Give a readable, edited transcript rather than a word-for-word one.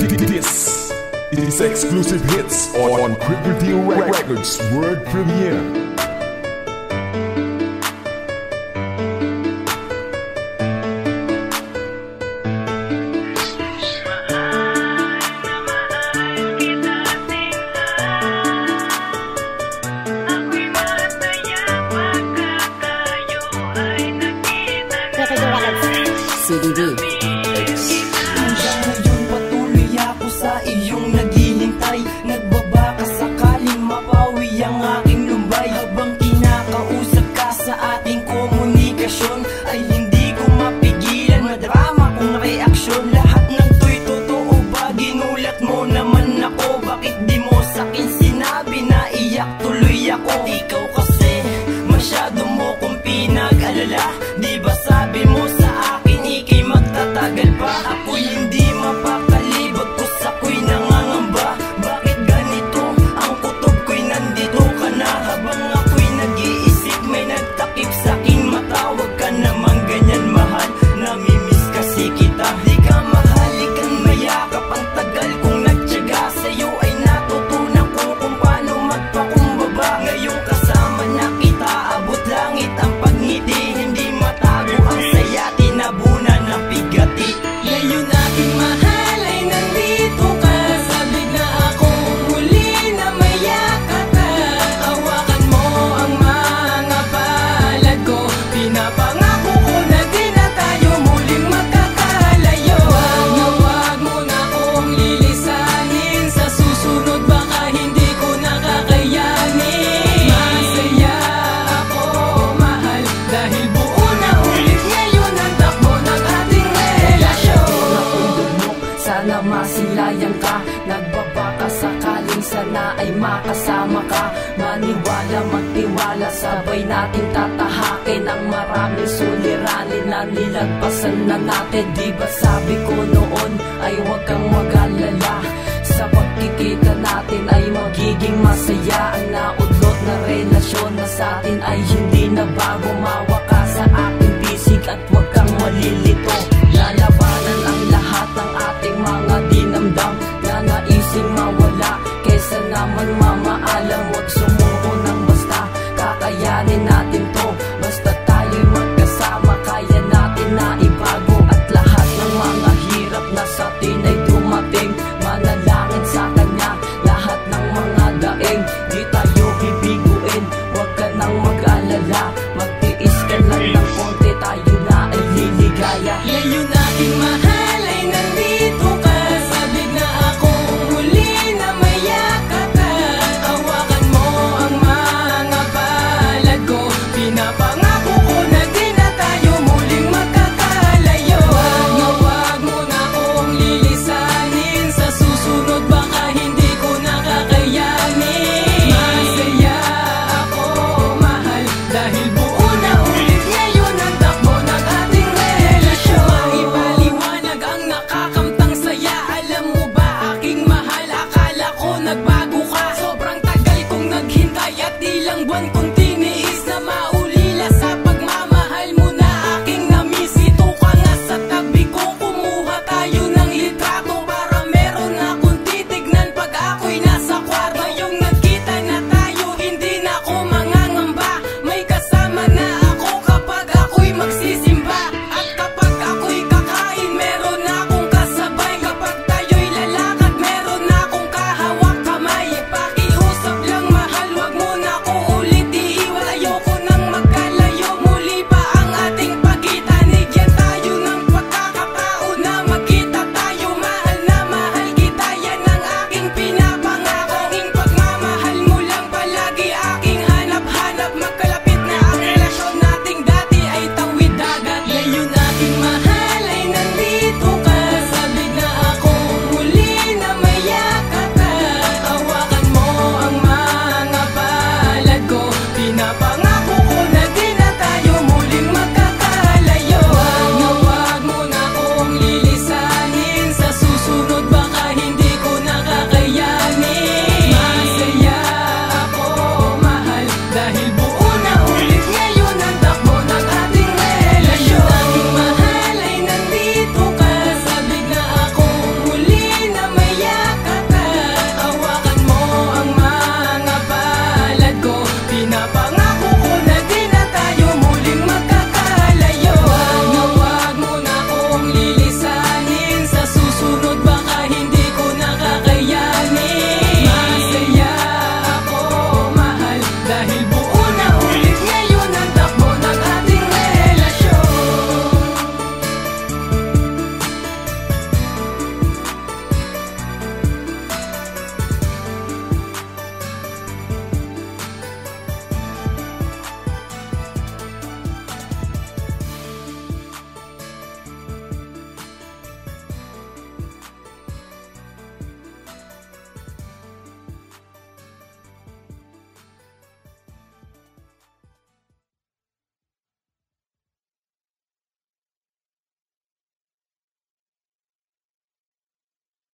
This is exclusive hits on Cripple Deal Records World Premiere. CDB. Hanggang ngayon patuloy ako sa iyong naghihintay. Nagbabaka sakaling mapawi ang aking lumbay. Habang kinakausap ka sa ating komunikasyon, ay hindi ko mapigilan madrama kong reaksyon. Lahat ng to'y totoo ba? Ginulat mo naman ako. Bakit di mo sa'kin sinabi na iyak tuloy ako? Ikaw kasi masyado mo kong pinag-alala. Di ba sabi mo sa akin ika'y magtatagal pa? Ako'y hindi mapakali, bagkus ako'y nangangamba. Bakit ganito ang kutob ko'y nandito ka na? Habang ako'y nag-iisip may nagtakip sa'king mata. Huwag ka naman ganyan mahal, namimiss kasi kita. Di ka mahalikan mayakap, ang tagal kong nagtiyaga sa'yo ay natutunan ko kung paano magpakumbaba. Ngayong kasama na kita, abot langit ang pagngiti. Hindi matago ang saya, tinabunan ng bigati. Ngayon aking mahal ay nandito ka. Sabi na ako muli na mayakap ka. Hawakan mo ang mga palad ko. Pinapangako ko na di na tayo muling magkakalayo. Huwag mo na akong lilisanin. Sa susunod baka hindi ko nakakayanin. Masaya ako mahal, dahil buo na ulit ngayon ang takbo ng ating relasyon. Sana masilayan ka. Nagbabaka sakaling sana ay makasama ka. Maniwala, magtiwala, sabay natin tatahakin ang maraming suliranin na nilagpasan na natin. Di ba sabi ko noon ay huwag kang mag-alala, sa pagkikita natin ay magiging masaya. Ang naudlot na relasyon na sa atin ay hindi na bago. Mawa ka sa aking bisig at huwag kang malilito.